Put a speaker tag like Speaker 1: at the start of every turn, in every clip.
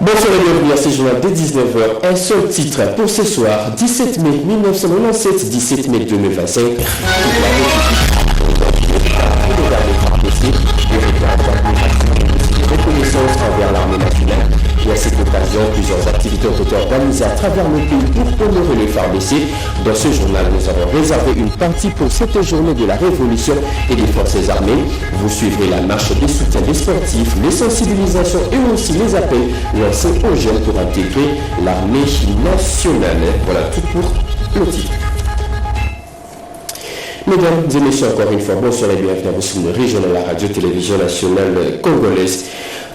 Speaker 1: Bonsoir et bienvenue à ce journal de 19h. Un seul titre pour ce soir, 17 mai 1997, 17 mai 2025. Reconnaissance envers l'armée nationale. Et à cette occasion, plusieurs activités ont été organisées à travers le pays pour honorer les FARDC. Dans ce journal, nous avons réservé une partie pour cette journée de la Révolution et des Forces armées. Vous suivrez la marche des soutiens des sportifs, les sensibilisations et aussi les appels lancés aux jeunes pour intégrer l'armée nationale. Voilà tout pour le titre. Mesdames et messieurs, encore une fois, bonsoir et bienvenue à vous sur le régional, la radio-télévision nationale congolaise.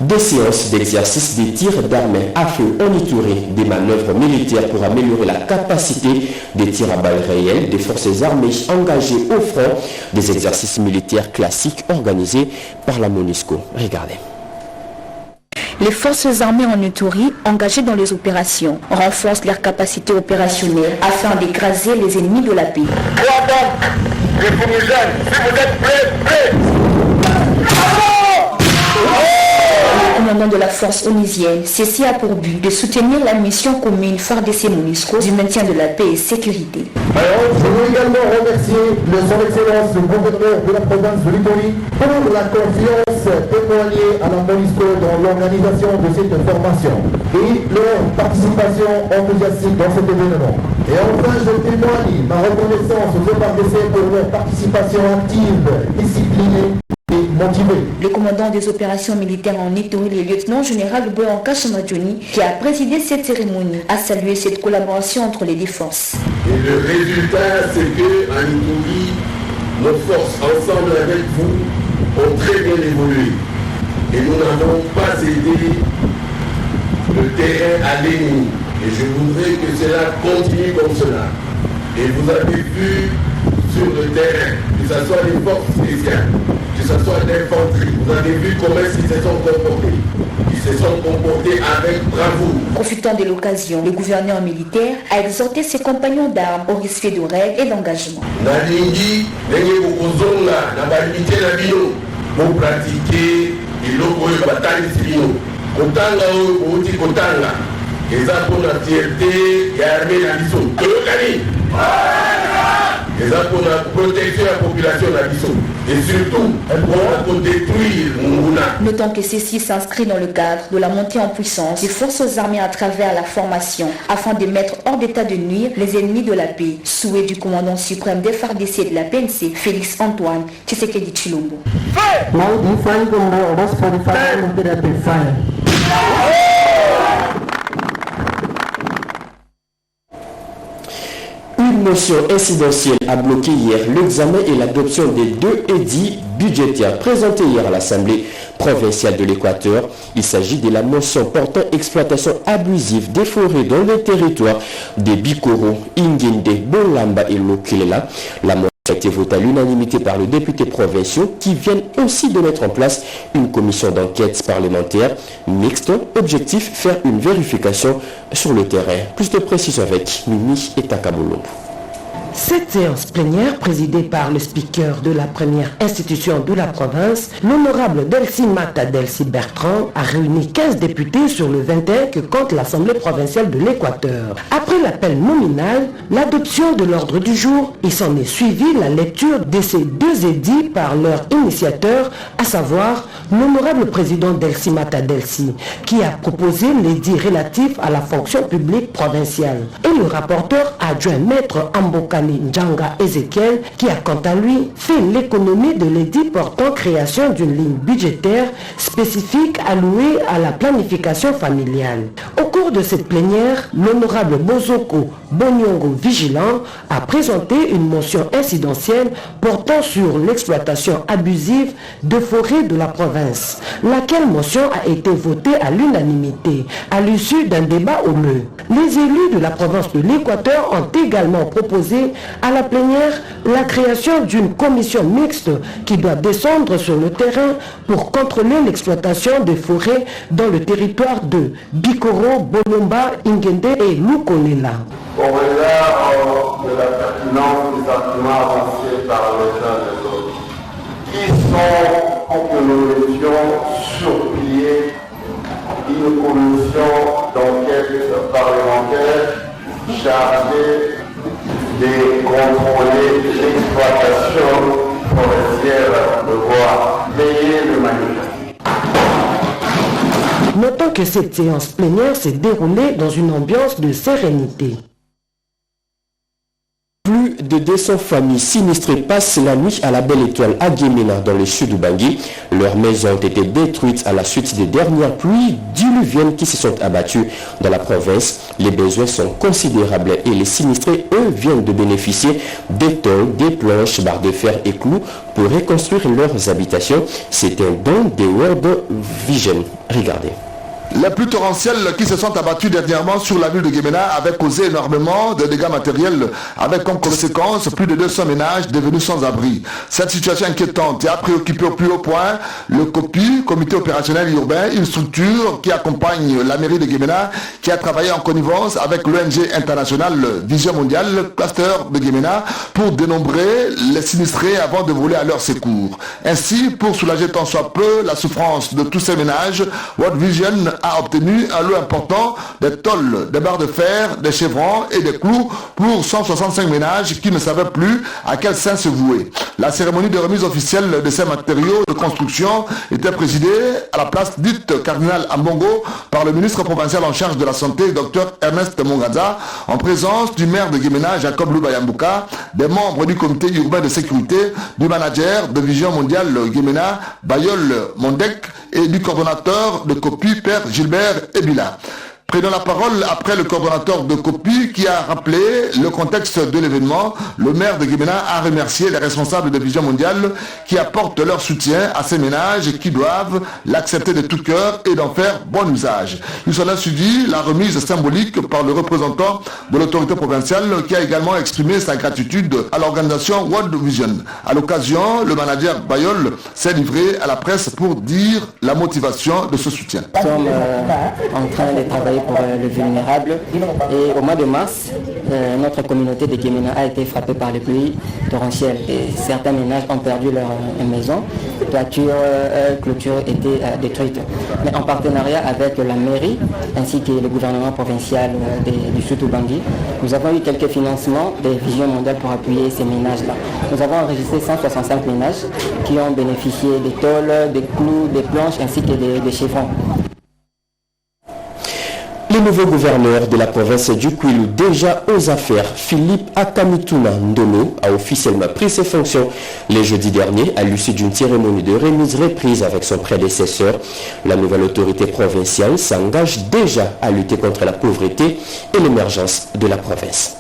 Speaker 1: Des séances d'exercice des tirs d'armes à feu en Ituri, des manœuvres militaires pour améliorer la capacité des tirs à balles réelles des forces armées engagées au front, des exercices militaires classiques organisés par la MONUSCO. Regardez.
Speaker 2: Les forces armées en Ituri, engagées dans les opérations, renforcent leurs capacités opérationnelles afin d'écraser les ennemis de la paix.
Speaker 3: Voilà donc, les Fumigènes, si vous êtes prêts,
Speaker 2: Le commandant de la force onusienne, ceci a pour but de soutenir la mission commune FARDC-MONUSCO du maintien de la paix et sécurité.
Speaker 4: Alors, je veux également remercier son Excellence le gouverneur de la province de l'Ituri pour la confiance témoignée à la MONUSCO dans l'organisation de cette formation et leur participation enthousiastique dans cet événement. Et enfin, je témoigne ma reconnaissance aux FARDC pour leur participation active, disciplinée.
Speaker 2: Le commandant des opérations militaires en Ituri, le lieutenant-général Boyanka Chamadjoni, qui a présidé cette cérémonie, a salué cette collaboration entre les deux forces.
Speaker 5: Et le résultat, c'est qu'en Ituri, nos forces, ensemble avec vous, ont très bien évolué. Et nous n'avons pas cédé le terrain à l'ennemi. Et je voudrais que cela continue comme cela. Et vous avez vu sur le terrain, que ce soit les forces spéciales, que ce soit l'infanterie, vous avez vu comment ils se sont comportés. Ils se sont comportés avec bravoure.
Speaker 2: Profitant de l'occasion, le gouverneur militaire a exhorté ses compagnons d'armes au respect de règles et d'engagement.
Speaker 5: Nalingi, Nengebukozonga, Nabalite Nabino, pour pratiquer et l'okoye bataille civile. Kotanga ou Outi Kotanga, et ça pour la fierté et armée la mission. Tolokani! Et ça pour la protection de la population de la mission. Et surtout, pour détruire Munguna.
Speaker 2: Notons que ceci s'inscrit dans le cadre de la montée en puissance des forces armées à travers la formation, afin de mettre hors d'état de nuire les ennemis de la paix. Souhait du commandant suprême des FARDC et de la PNC, Félix Antoine Tshisekedi Tshilombo.
Speaker 1: Une motion incidentielle a bloqué hier l'examen et l'adoption des deux édits budgétaires présentés hier à l'Assemblée provinciale de l'Équateur. Il s'agit de la motion portant exploitation abusive des forêts dans le territoire des Bikoro, Ingende, Bolamba et Lokelela. La motion a été votée à l'unanimité par les députés provinciaux qui viennent aussi de mettre en place une commission d'enquête parlementaire mixte. Objectif, faire une vérification sur le terrain. Plus de précisions avec Mimi et Takabolo.
Speaker 6: Cette séance plénière, présidée par le speaker de la première institution de la province, l'honorable Delcy Mata Delcy Bertrand, a réuni 15 députés sur le 21 que compte l'Assemblée provinciale de l'Équateur. Après l'appel nominal, l'adoption de l'ordre du jour, il s'en est suivi la lecture de ces deux édits par leur initiateur, à savoir l'honorable président Delcy Mata Delcy, qui a proposé l'édit relatif à la fonction publique provinciale, et le rapporteur adjoint maître Ambokani Njanga Ezekiel, qui a quant à lui fait l'économie de l'édit portant création d'une ligne budgétaire spécifique allouée à la planification familiale. Au cours de cette plénière, l'honorable Bozoko Bonyongo Vigilant a présenté une motion incidentielle portant sur l'exploitation abusive de forêts de la province, laquelle motion a été votée à l'unanimité à l'issue d'un débat houleux. Les élus de la province de l'Équateur ont également proposé à la plénière la création d'une commission mixte qui doit descendre sur le terrain pour contrôler l'exploitation des forêts dans le territoire de Bikoro, Bolomba, Ingende et Lukolela.
Speaker 5: Au regard de la pertinence des arguments avancés par les uns et les autres, qui sont pour que nous étions sur pied une commission d'enquête parlementaire chargée de contrôler l'exploitation forestière de bois payée de manière.
Speaker 6: Notons que cette séance plénière s'est déroulée dans une ambiance de sérénité.
Speaker 1: Plus de 200 familles sinistrées passent la nuit à la Belle Étoile à Guémena dans le sud du Bangui. Leurs maisons ont été détruites à la suite des dernières pluies diluviennes qui se sont abattues dans la province. Les besoins sont considérables et les sinistrés, eux, viennent de bénéficier des tôles, des planches, barres de fer et clous pour reconstruire leurs habitations. C'est un don des World Vision. Regardez.
Speaker 7: Les pluies torrentielles qui se sont abattues dernièrement sur la ville de Guémena avaient causé énormément de dégâts matériels avec comme conséquence plus de 200 ménages devenus sans abri. Cette situation inquiétante a préoccupé au plus haut point le COPI, Comité opérationnel urbain, une structure qui accompagne la mairie de Guémena, qui a travaillé en connivence avec l'ONG internationale Vision Mondiale, cluster de Guémena, pour dénombrer les sinistrés avant de voler à leur secours. Ainsi, pour soulager tant soit peu la souffrance de tous ces ménages, World Vision a obtenu un lot important des tôles, des barres de fer, des chevrons et des clous pour 165 ménages qui ne savaient plus à quel sein se vouer. La cérémonie de remise officielle de ces matériaux de construction était présidée à la place dite Cardinal Ambongo par le ministre provincial en charge de la santé, Dr Ernest Mongaza, en présence du maire de Guémena, Jacob Loubayambuka, des membres du comité urbain de sécurité, du manager de Vision Mondiale Guémena, Bayol Mondek, et du coordonnateur de COPI, Père Gilbert Ebila. Prenons la parole après le coordonnateur de COPI qui a rappelé le contexte de l'événement. Le maire de Guémena a remercié les responsables de Vision Mondiale qui apportent leur soutien à ces ménages qui doivent l'accepter de tout cœur et d'en faire bon usage. Il s'en a suivi la remise symbolique par le représentant de l'autorité provinciale qui a également exprimé sa gratitude à l'organisation World Vision. À l'occasion, le manager Bayol s'est livré à la presse pour dire la motivation de ce soutien.
Speaker 8: Nous sommes en train de travailler pour les vulnérables et au mois de mars, notre communauté de Guémena a été frappée par les pluies torrentielles et certains ménages ont perdu leur maison, toiture, clôture étaient détruites. Mais en partenariat avec la mairie ainsi que le gouvernement provincial du Sud-Bangui, nous avons eu quelques financements des Visions Mondiales pour appuyer ces ménages-là. Nous avons enregistré 165 ménages qui ont bénéficié des tôles, des clous, des planches ainsi que des chevrons.
Speaker 1: Le nouveau gouverneur de la province du Kwilu, déjà aux affaires, Philippe Akamituna Ndono, a officiellement pris ses fonctions le jeudi dernier à l'issue d'une cérémonie de remise reprise avec son prédécesseur. La nouvelle autorité provinciale s'engage déjà à lutter contre la pauvreté et l'émergence de la province.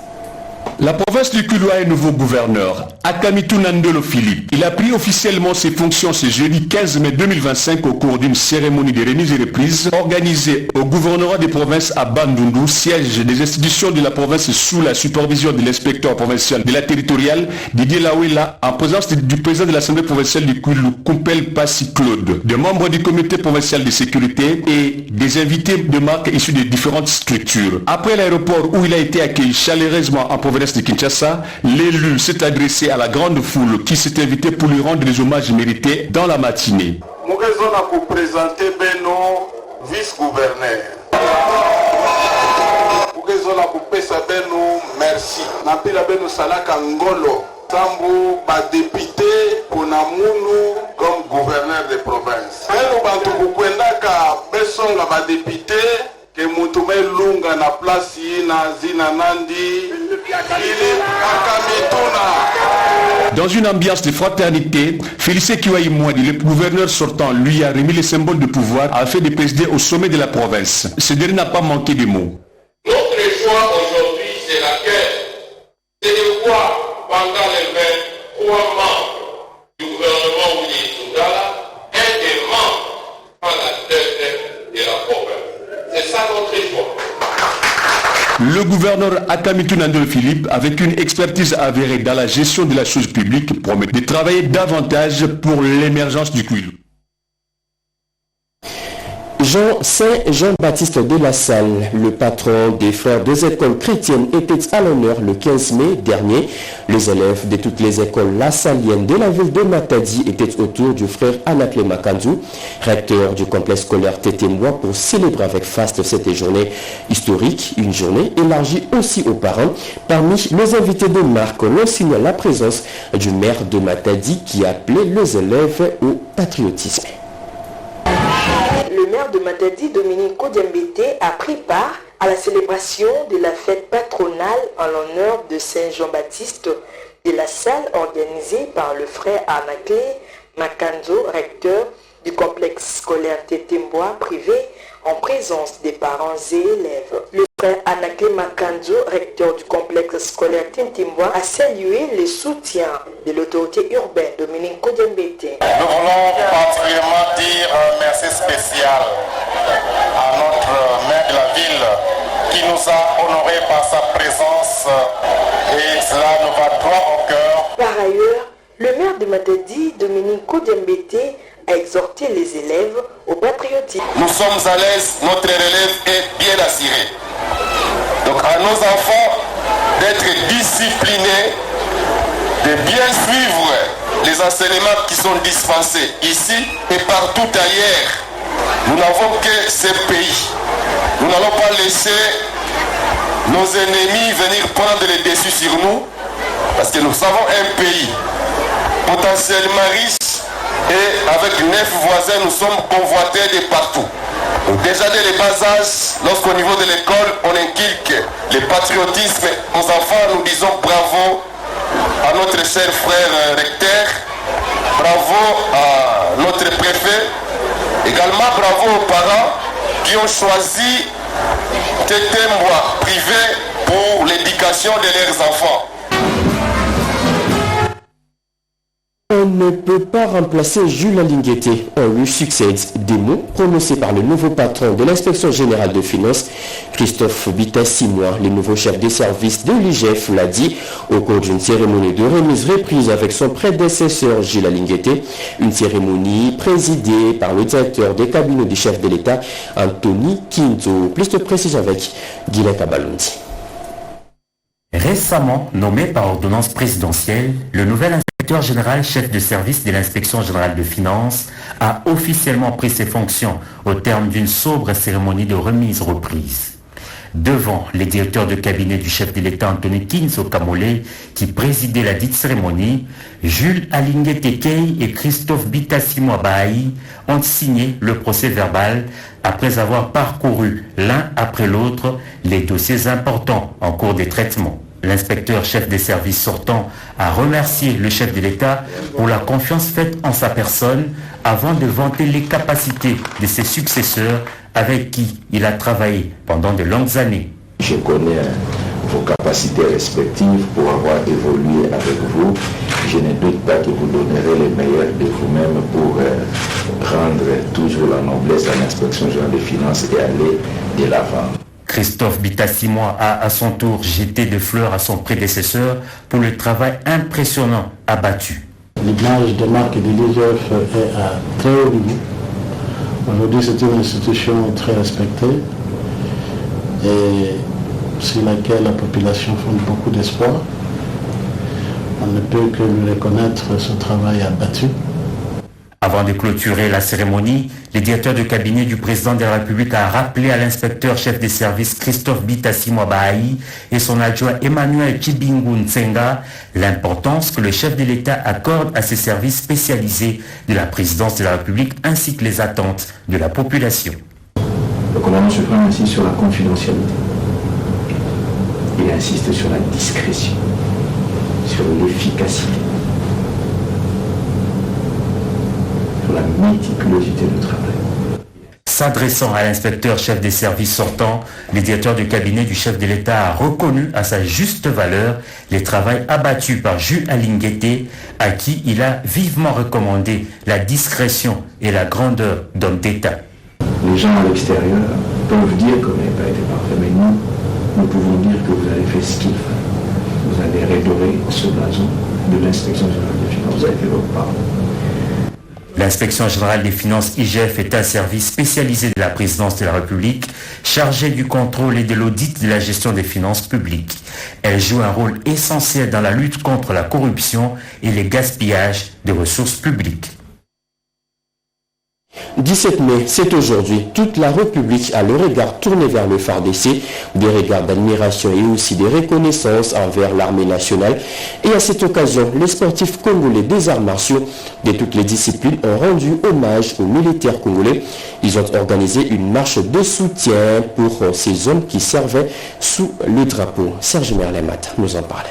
Speaker 9: La province du Kwilu a un nouveau gouverneur, Akamituna Ndolo Philippe. Il a pris officiellement ses fonctions ce jeudi 15 mai 2025 au cours d'une cérémonie de remise et reprise organisée au gouvernorat des provinces à Bandundu, siège des institutions de la province sous la supervision de l'inspecteur provincial de la territoriale, Didier Lawela, en présence du président de l'Assemblée provinciale du Kwilu, Kumpel Passi Claude, des membres du comité provincial de sécurité et des invités de marque issus de différentes structures. Après l'aéroport où il a été accueilli chaleureusement en province de Kinshasa, l'élu s'est adressé à la grande foule qui s'est invitée pour lui rendre des hommages mérités dans la matinée.
Speaker 3: Nous allons présenter Beno, vice-gouverneur. Nous allons Beno, merci. Nous allons Beno Salaka Ngolo. Sambu ba député pour Namunu comme gouverneur de province. Beno bantu kukwendaka besonga ba député que mutume lunga na place na zina nandi.
Speaker 9: Dans une ambiance de fraternité, Félicien Kiwaïmouadi, le gouverneur sortant, lui a remis les symboles de pouvoir afin de présider au sommet de la province. Ce dernier n'a pas manqué de mots.
Speaker 5: Notre choix aujourd'hui, c'est laquelle? C'est de voir pendant les 23 membres du gouvernement Willy Soudala, un des membres à la tête de la province. C'est ça notre choix.
Speaker 9: Le gouverneur Akamituna Ndolo Philippe, avec une expertise avérée dans la gestion de la chose publique, promet de travailler davantage pour l'émergence du Kwilu.
Speaker 1: Saint Jean-Baptiste de la Salle, le patron des frères des écoles chrétiennes, était à l'honneur le 15 mai dernier. Les élèves de toutes les écoles lassaliennes de la ville de Matadi étaient autour du frère Anakle Makanzou, recteur du complexe scolaire Tétémois, pour célébrer avec faste cette journée historique, une journée élargie aussi aux parents. Parmi les invités de marque, l'on signale la présence du maire de Matadi qui appelait les élèves au patriotisme.
Speaker 10: Le maire de Matadi, Dominique Kodiambete, a pris part à la célébration de la fête patronale en l'honneur de Saint Jean-Baptiste de la Salle organisée par le frère Anakle Makanzou, recteur du complexe scolaire Tétémois privé, en présence des parents et élèves. Le frère Anakle Makanzou, recteur du complexe scolaire Tétémois, a salué le soutien de l'autorité urbaine Dominique Kodiambete.
Speaker 3: Nous voulons particulièrement dire un merci spécial à notre maire de la ville qui nous a honorés par sa présence et cela nous va droit au cœur.
Speaker 10: Par ailleurs, le maire de Matadi, Dominique Kodiambete, a exhorté les élèves au patriotisme.
Speaker 3: Nous sommes à l'aise, notre relève est bien assurée. Donc à nos enfants d'être disciplinés, de bien suivre les enseignements qui sont dispensés ici et partout ailleurs. Nous n'avons que ce pays. Nous n'allons pas laisser nos ennemis venir prendre le dessus sur nous parce que nous avons un pays potentiellement riche et avec 9 voisins nous sommes convoités de partout. Donc déjà dès le bas âge, lorsqu'au niveau de l'école on inculque le patriotisme aux enfants, nous disons bravo à notre cher frère recteur, bravo à notre préfet, également bravo aux parents qui ont choisi Tétémois privé pour l'éducation de leurs enfants.
Speaker 1: On ne peut pas remplacer Jules Alingueté. On lui succède des mots prononcés par le nouveau patron de l'inspection générale de finances, Christophe Bitassi-Moi. Le nouveau chef des services de l'IGF l'a dit au cours d'une cérémonie de remise reprise avec son prédécesseur Jules Alingueté. Une cérémonie présidée par le directeur des cabinets du chef de l'État, Anthony Kinzo. Plus de précision avec Guylaine Kabalondi.
Speaker 11: Récemment nommé par ordonnance présidentielle, le nouvel inspecteur général chef de service de l'inspection générale de finances a officiellement pris ses fonctions au terme d'une sobre cérémonie de remise-reprise. Devant les directeurs de cabinet du chef de l'État Anthony Kinzo Kamole, qui présidait la dite cérémonie, Jules Alingueté Kei et Christophe Bitassi-Moi Bahaï ont signé le procès verbal après avoir parcouru l'un après l'autre les dossiers importants en cours de traitement. L'inspecteur chef des services sortant a remercié le chef de l'État pour la confiance faite en sa personne avant de vanter les capacités de ses successeurs avec qui il a travaillé pendant de longues années.
Speaker 12: Je connais vos capacités respectives pour avoir évolué avec vous. Je ne doute pas que vous donnerez le meilleur de vous-même pour rendre toujours la noblesse à l'inspection générale des finances et aller de l'avant.
Speaker 11: Christophe Bitassi-Moi a à son tour jeté des fleurs à son prédécesseur pour le travail impressionnant abattu.
Speaker 13: L'image de marque de l'IGF est à très haut niveau. Aujourd'hui, c'est une institution très respectée et sur laquelle la population fonde beaucoup d'espoir. On ne peut que lui reconnaître ce travail abattu.
Speaker 11: Avant de clôturer la cérémonie, le directeur de cabinet du président de la République a rappelé à l'inspecteur chef des services Christophe Bitassi-Moi Bahaï et son adjoint Emmanuel Chibingu Nsenga l'importance que le chef de l'État accorde à ses services spécialisés de la présidence de la République ainsi que les attentes de la population.
Speaker 12: Le commandant suprême insiste sur la confidentialité. Il insiste sur la discrétion, sur l'efficacité, sur la méticulosité du travail.
Speaker 11: S'adressant à l'inspecteur chef des services sortants, le directeur du cabinet du chef de l'État a reconnu à sa juste valeur les travaux abattus par Jules Alingueté, à qui il a vivement recommandé la discrétion et la grandeur d'homme d'État.
Speaker 12: Les gens à l'extérieur peuvent dire que vous n'avez pas été parfait, mais nous pouvons dire que vous avez fait ce qu'il fallait. Vous avez redoré ce blason de l'inspection générale des finances, vous avez fait votre part.
Speaker 11: L'inspection générale des finances IGF est un service spécialisé de la présidence de la République chargé du contrôle et de l'audit de la gestion des finances publiques. Elle joue un rôle essentiel dans la lutte contre la corruption et les gaspillages de ressources publiques.
Speaker 1: 17 mai, c'est aujourd'hui. Toute la République a le regard tourné vers le FARDC, des regards d'admiration et aussi des reconnaissances envers l'armée nationale. Et à cette occasion, les sportifs congolais des arts martiaux de toutes les disciplines ont rendu hommage aux militaires congolais. Ils ont organisé une marche de soutien pour ces hommes qui servaient sous le drapeau. Serge Merlemat nous en parlait.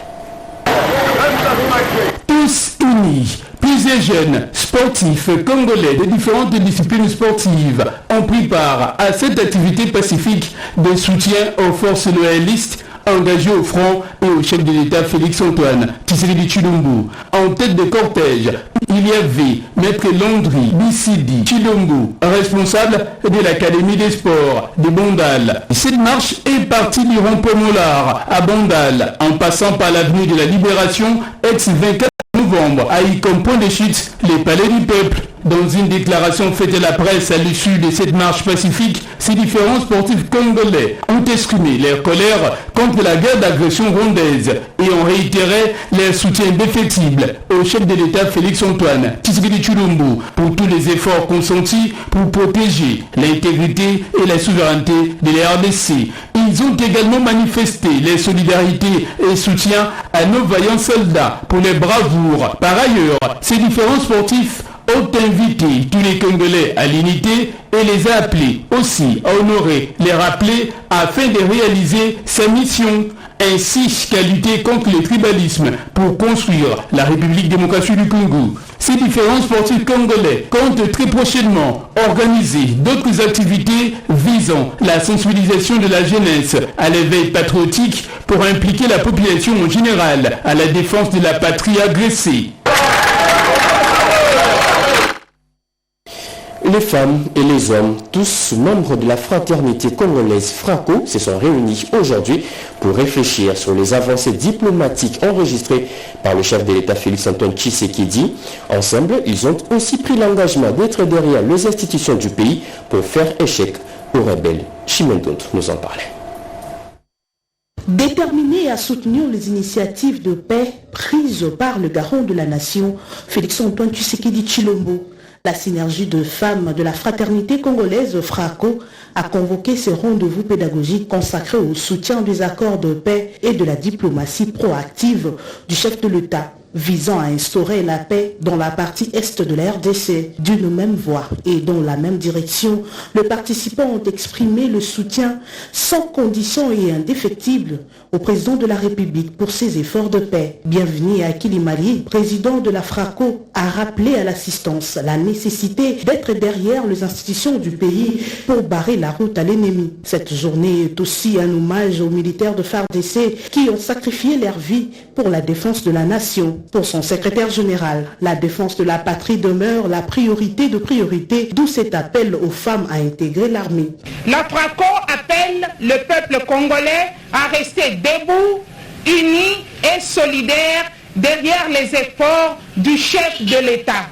Speaker 14: Tous unis. Plusieurs jeunes sportifs congolais de différentes disciplines sportives ont pris part à cette activité pacifique de soutien aux forces loyalistes engagées au front et au chef de l'État Félix-Antoine Tshisekedi Tshilombo. En tête de cortège, il y avait Maître Landry Bissidi Tshilombo, responsable de l'Académie des sports de Bandal. Cette marche est partie du rond-point Mollard à Bandal, en passant par l'avenue de la Libération, ex-24 novembre, a eu comme point de chute les palais du peuple. Dans une déclaration faite à la presse à l'issue de cette marche pacifique, ces différents sportifs congolais ont exprimé leur colère contre la guerre d'agression rwandaise et ont réitéré leur soutien indéfectible au chef de l'État Félix-Antoine Tshisekedi Tshilombo pour tous les efforts consentis pour protéger l'intégrité et la souveraineté de la RDC. Ils ont également manifesté leur solidarité et soutien à nos vaillants soldats pour leur bravoure. Par ailleurs, ces différents sportifs ont invité tous les Congolais à l'unité et les a appelés aussi à honorer les rappelés afin de réaliser sa mission, ainsi qu'à lutter contre le tribalisme pour construire la République démocratique du Congo. Ces différents sportifs congolais comptent très prochainement organiser d'autres activités visant la sensibilisation de la jeunesse à l'éveil patriotique pour impliquer la population en général à la défense de la patrie agressée.
Speaker 1: Les femmes et les hommes, tous membres de la fraternité congolaise FRACO, se sont réunis aujourd'hui pour réfléchir sur les avancées diplomatiques enregistrées par le chef de l'État Félix-Antoine Tshisekedi. Ensemble, ils ont aussi pris l'engagement d'être derrière les institutions du pays pour faire échec aux rebelles. Chimendont nous en parlait.
Speaker 15: Déterminé à soutenir les initiatives de paix prises par le garant de la nation, Félix-Antoine Tshisekedi Tshilombo, la synergie de femmes de la fraternité congolaise FRACO a convoqué ce rendez-vous pédagogique consacré au soutien des accords de paix et de la diplomatie proactive du chef de l'État, visant à instaurer la paix dans la partie est de la RDC. D'une même voix et dans la même direction, les participants ont exprimé le soutien sans condition et indéfectible au président de la République pour ses efforts de paix. Bienvenue à Kilimali, président de la FRACO, a rappelé à l'assistance la nécessité d'être derrière les institutions du pays pour barrer la route à l'ennemi. Cette journée est aussi un hommage aux militaires de FARDC qui ont sacrifié leur vie pour la défense de la nation. Pour son secrétaire général, la défense de la patrie demeure la priorité de priorité, d'où cet appel aux femmes à intégrer l'armée.
Speaker 16: La FRACO appelle le peuple congolais à rester debout, unis et solidaires derrière les efforts du chef de l'État.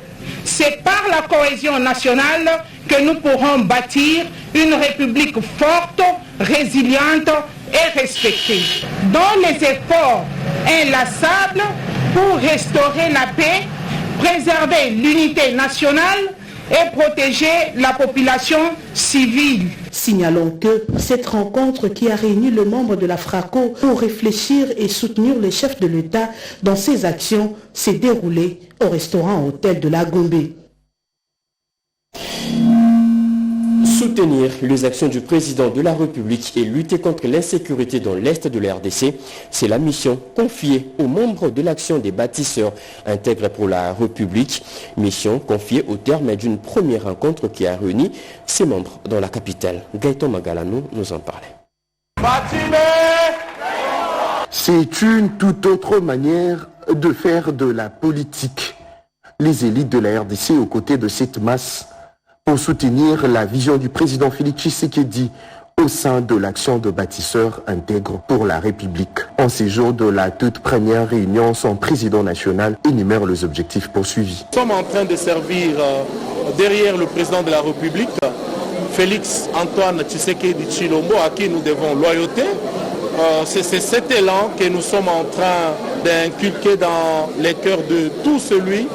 Speaker 16: C'est par la cohésion nationale que nous pourrons bâtir une république forte, résiliente et respectée. Dans les efforts inlassables pour restaurer la paix, préserver l'unité nationale et protéger la population civile.
Speaker 15: Signalons que cette rencontre qui a réuni le membre de la FRACO pour réfléchir et soutenir les chefs de l'État dans ses actions s'est déroulée au restaurant Hôtel de la Gombe.
Speaker 1: Soutenir les actions du président de la République et lutter contre l'insécurité dans l'Est de la RDC, c'est la mission confiée aux membres de l'action des bâtisseurs intégrés pour la République. Mission confiée au terme d'une première rencontre qui a réuni ses membres dans la capitale. Gaëtan Magalano nous en parlait.
Speaker 17: C'est une toute autre manière de faire de la politique. Les élites de la RDC aux côtés de cette masse pour soutenir la vision du président Félix Tshisekedi au sein de l'action de bâtisseurs intègres pour la République. En ces jours de la toute première réunion, son président national énumère les objectifs poursuivis.
Speaker 18: Nous sommes en train de servir derrière le président de la République, Félix Antoine Tshisekedi Tshilombo, à qui nous devons loyauté. C'est cet élan que nous sommes en train d'inculquer dans les cœurs de tout celui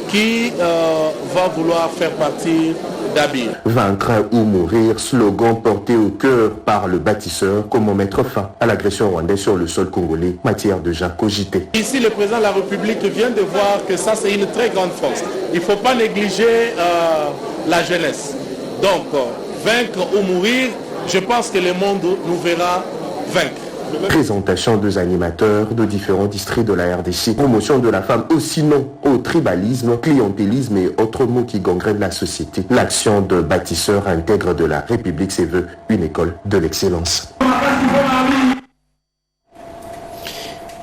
Speaker 18: qui va vouloir faire partie d'Abir.
Speaker 17: Vaincre ou mourir, slogan porté au cœur par le bâtisseur. Comment mettre fin à l'agression rwandaise sur le sol congolais, matière déjà cogitée.
Speaker 18: Ici, le président de la République vient de voir que ça, c'est une très grande force. Il ne faut pas négliger la jeunesse. Donc, vaincre ou mourir, je pense que le monde nous verra vaincre.
Speaker 17: Présentation des animateurs de différents districts de la RDC. Promotion de la femme aussi non au tribalisme, clientélisme et autres mots qui gangrènent la société. L'action de bâtisseurs intègre de la République se veut une école de l'excellence.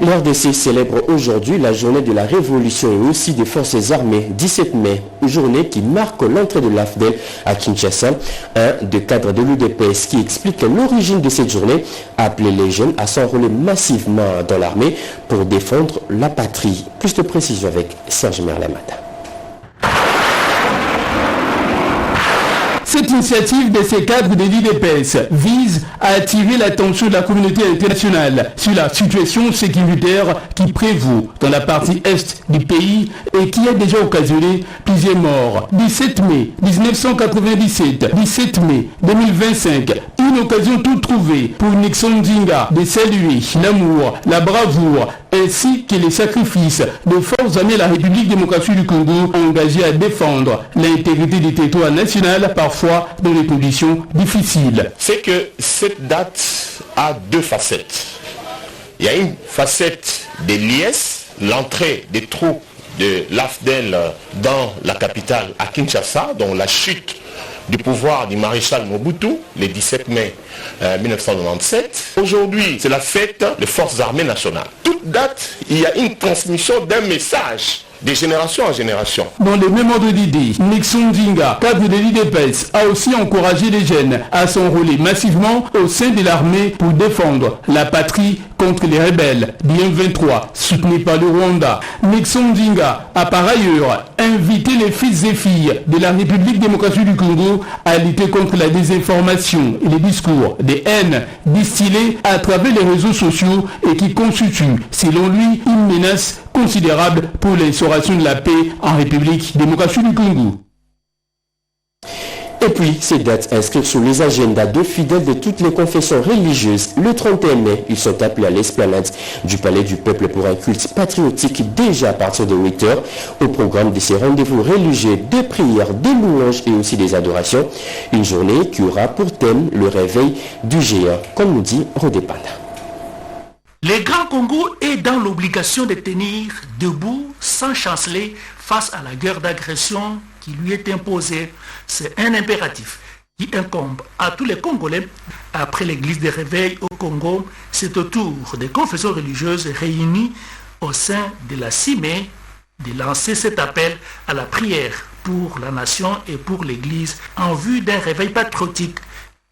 Speaker 1: L'RDC célèbre aujourd'hui la journée de la Révolution et aussi des forces armées, 17 mai, journée qui marque l'entrée de l'AFDEL à Kinshasa. Un des cadres de l'UDPS qui explique l'origine de cette journée a appelé les jeunes à s'enrôler massivement dans l'armée pour défendre la patrie. Plus de précision avec Serge Merlemata.
Speaker 14: Cette initiative de ces cadres de l'IDPS vise à attirer l'attention de la communauté internationale sur la situation sécuritaire qui prévaut dans la partie est du pays et qui a déjà occasionné plusieurs morts. 17 mai 1997, 17 mai 2025, une occasion toute trouvée pour Nixon Ndinga de saluer l'amour, la bravoure ainsi que les sacrifices de forces armées de la République démocratique du Congo engagées à défendre l'intégrité du territoire national, parfois dans des conditions difficiles.
Speaker 19: C'est que cette date a deux facettes. Il y a une facette de l'IS, l'entrée des troupes de l'AFDEL dans la capitale à Kinshasa, dont la chute du pouvoir du maréchal Mobutu, le 17 mai 1997. Aujourd'hui, c'est la fête des forces armées nationales. Toute date, il y a une transmission d'un message de génération en génération.
Speaker 14: Dans le même ordre d'idée, Nixon Ndinga, cadre de l'IDPS, a aussi encouragé les jeunes à s'enrôler massivement au sein de l'armée pour défendre la patrie contre les rebelles du M23, soutenus par le Rwanda. Nixon Ndinga a par ailleurs invité les fils et filles de la République démocratique du Congo à lutter contre la désinformation et les discours de haine distillés à travers les réseaux sociaux et qui constituent, selon lui, une menace considérable pour l'instauration de la paix en République démocratique du Congo.
Speaker 1: Et puis, ces dates inscrites sur les agendas de fidèles de toutes les confessions religieuses. Le 31 mai, ils sont appelés à l'esplanade du Palais du Peuple pour un culte patriotique déjà à partir de 8 h. Au programme de ces rendez-vous religieux, des prières, des louanges et aussi des adorations. Une journée qui aura pour thème le réveil du géant, comme nous dit Rodé Panda.
Speaker 20: Le Grand Congo est dans l'obligation de tenir debout sans chanceler face à la guerre d'agression qui lui est imposée. C'est un impératif qui incombe à tous les Congolais. Après l'église des réveils au Congo, c'est au tour des confessions religieuses réunies au sein de la CIME de lancer cet appel à la prière pour la nation et pour l'église en vue d'un réveil patriotique.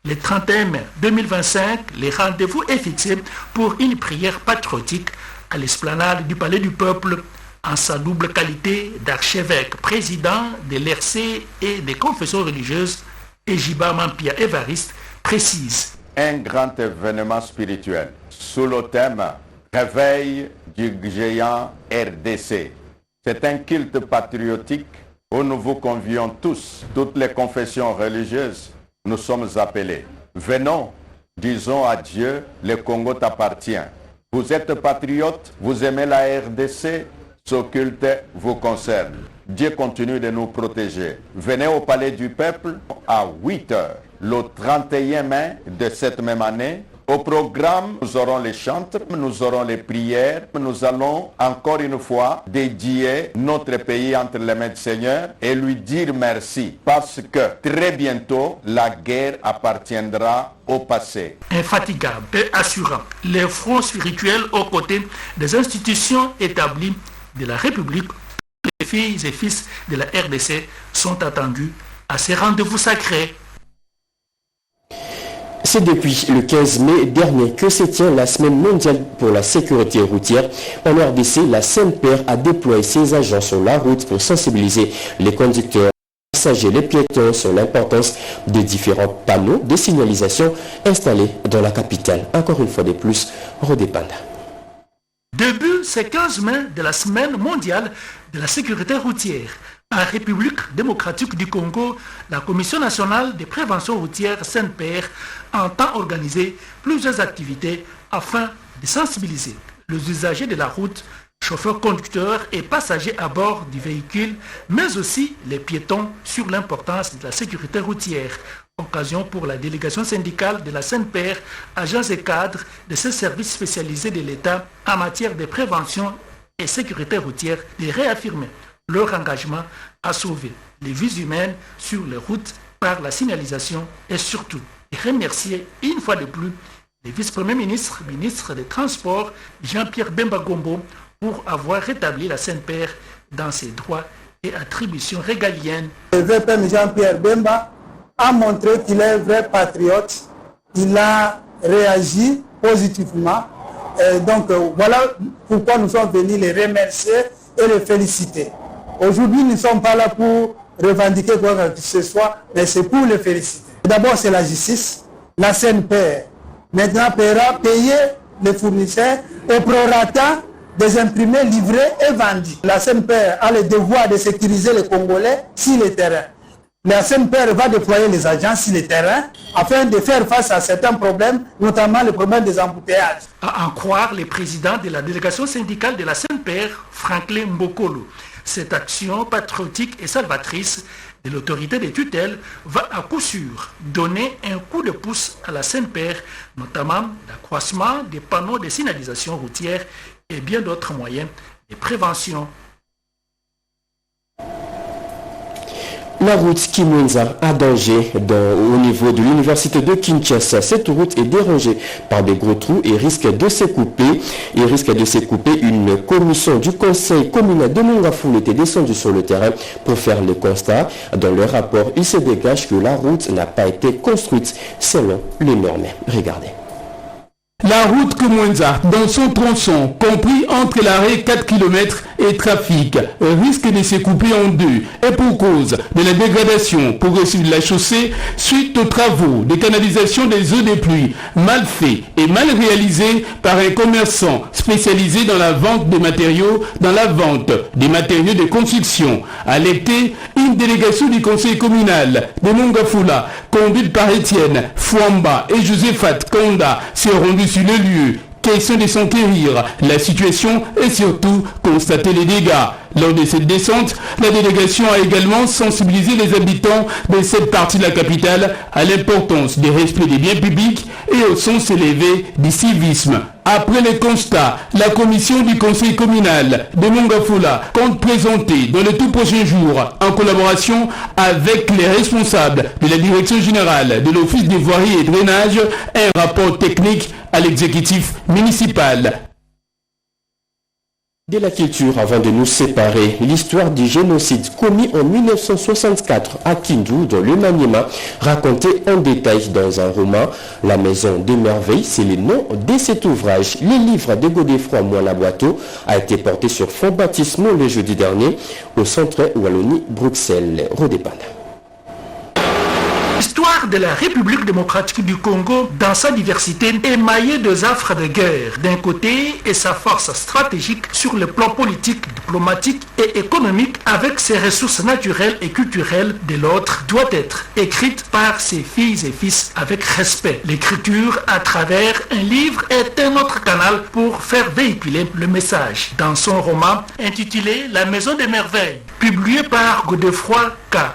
Speaker 20: Le 31 mai 2025, le rendez-vous est fixé pour une prière patriotique à l'esplanade du Palais du Peuple en sa double qualité d'archevêque, président de l'RC et des confessions religieuses. Ejiba Mampia Évariste précise.
Speaker 21: Un grand événement spirituel sous le thème Réveil du géant RDC. C'est un culte patriotique où nous vous convions tous, toutes les confessions religieuses. Nous sommes appelés. Venons, disons à Dieu, le Congo t'appartient. Vous êtes patriote, vous aimez la RDC, ce culte vous concerne. Dieu continue de nous protéger. Venez au Palais du Peuple à 8 h, le 31 mai de cette même année. Au programme, nous aurons les chantres, nous aurons les prières. Nous allons encore une fois dédier notre pays entre les mains du Seigneur et lui dire merci. Parce que très bientôt, la guerre appartiendra au passé.
Speaker 20: Infatigable et assurant, les fronts spirituels aux côtés des institutions établies de la République, les filles et fils de la RDC sont attendus à ces rendez-vous sacrés.
Speaker 1: C'est depuis le 15 mai dernier que se tient la semaine mondiale pour la sécurité routière. En RDC, la SENPER a déployé ses agents sur la route pour sensibiliser les conducteurs, les passagers, les piétons sur l'importance de différents panneaux de signalisation installés dans la capitale. Encore une fois de plus, Rodépanda.
Speaker 20: Début ce 15 mai de la semaine mondiale de la sécurité routière. En République démocratique du Congo, la Commission nationale de prévention routière SENPER entend organiser plusieurs activités afin de sensibiliser les usagers de la route, chauffeurs, conducteurs et passagers à bord du véhicule, mais aussi les piétons sur l'importance de la sécurité routière. Occasion pour la délégation syndicale de la SENPER, agents et cadres de ces services spécialisés de l'État en matière de prévention et sécurité routière de réaffirmer leur engagement à sauver les vies humaines sur les routes par la signalisation et surtout de remercier une fois de plus le vice-premier ministre, ministre des Transports, Jean-Pierre Bemba Gombo, pour avoir rétabli la SENPER dans ses droits et attributions régaliennes.
Speaker 4: Le VPM Jean-Pierre Bemba a montré qu'il est un vrai patriote. Il a réagi positivement. Et donc voilà pourquoi nous sommes venus les remercier et les féliciter. Aujourd'hui, nous ne sommes pas là pour revendiquer quoi que ce soit, mais c'est pour les féliciter. D'abord, c'est la justice. La SENPER maintenant paiera payer les fournisseurs au prorata des imprimés livrés et vendus. La SENPER a le devoir de sécuriser les Congolais sur le terrain. La SENPER va déployer les agents sur le terrain afin de faire face à certains problèmes, notamment le problème des embouteillages.
Speaker 20: À en croire le président de la délégation syndicale de la SENPER, Franklin Mbokolo. Cette action patriotique et salvatrice de l'autorité de tutelle va à coup sûr donner un coup de pouce à la SENPER, notamment l'accroissement des panneaux de signalisation routière et bien d'autres moyens de prévention.
Speaker 1: La route Kimwenza a danger au niveau de l'université de Kinshasa. Cette route est dérangée par des gros trous et risque de se couper. Une commission du conseil communal de Mongafou était descendue sur le terrain pour faire le constat. Dans le rapport, il se dégage que la route n'a pas été construite selon les normes. Regardez.
Speaker 14: La route Kimwenza, dans son tronçon, compris entre l'arrêt 4 km et trafic, risque de se couper en deux, et pour cause de la dégradation progressive de la chaussée suite aux travaux de canalisation des eaux de pluie mal faits et mal réalisés par un commerçant spécialisé dans la vente des matériaux, de construction. À l'été, une délégation du conseil communal de Mongafula, conduite par Étienne Fouamba et Josephat Kanda, s'est rendue sur le lieu. Question de s'enquérir la situation et surtout constater les dégâts. Lors de cette descente, la délégation a également sensibilisé les habitants de cette partie de la capitale à l'importance du respect des biens publics et au sens élevé du civisme. Après le constat, la commission du conseil communal de Mongafula compte présenter dans les tout prochains jours, en collaboration avec les responsables de la direction générale de l'Office des voiries et drainage, un rapport technique à l'exécutif municipal.
Speaker 1: De la culture, avant de nous séparer, l'histoire du génocide commis en 1964 à Kindu, dans le Maniema, racontée en détail dans un roman. La Maison des Merveilles, c'est le nom de cet ouvrage. Le livre de Godefroy Moine-Boiteau a été porté sur fond baptismaux le jeudi dernier au centre Wallonie-Bruxelles. Rodépanda.
Speaker 20: L'histoire de la République démocratique du Congo dans sa diversité émaillée des affres de guerre d'un côté et sa force stratégique sur le plan politique, diplomatique et économique avec ses ressources naturelles et culturelles de l'autre doit être écrite par ses filles et fils avec respect. L'écriture à travers un livre est un autre canal pour faire véhiculer le message. Dans son roman intitulé La Maison des Merveilles, publié par Godefroy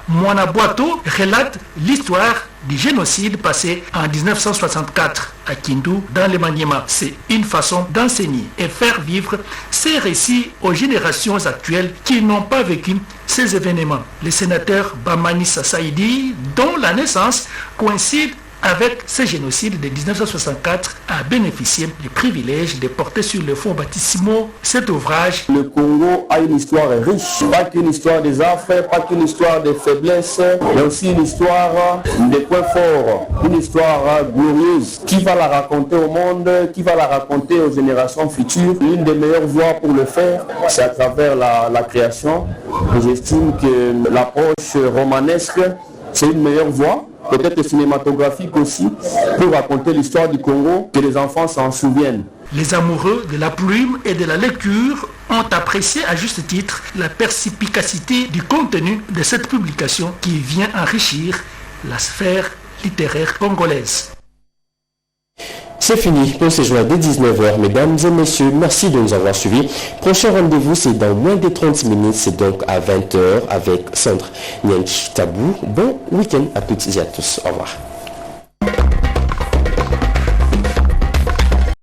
Speaker 20: Moine-Boiteau, relate l'histoire du génocide passé en 1964 à Kindu dans le Maniema. C'est une façon d'enseigner et faire vivre ces récits aux générations actuelles qui n'ont pas vécu ces événements. Le sénateur Bamani Saïdi, dont la naissance coïncide avec ce génocide de 1964, a bénéficié du privilège de porter sur le fonds baptismaux cet ouvrage.
Speaker 2: Le Congo a une histoire riche, pas qu'une histoire des affres, pas qu'une histoire des faiblesses, mais aussi une histoire des points forts, une histoire glorieuse. Qui va la raconter au monde, qui va la raconter aux générations futures? L'une des meilleures voies pour le faire, c'est à travers la création. J'estime que l'approche romanesque, c'est une meilleure voie, peut-être cinématographique aussi, pour raconter l'histoire du Congo, que les enfants s'en souviennent.
Speaker 20: Les amoureux de la plume et de la lecture ont apprécié à juste titre la perspicacité du contenu de cette publication qui vient enrichir la sphère littéraire congolaise.
Speaker 1: C'est fini pour ce jour dès 19h, mesdames et messieurs. Merci de nous avoir suivis. Prochain rendez-vous, c'est dans moins de 30 minutes. C'est donc à 20h avec Centre Nyanch Tabou. Bon week-end à toutes et à tous. Au revoir.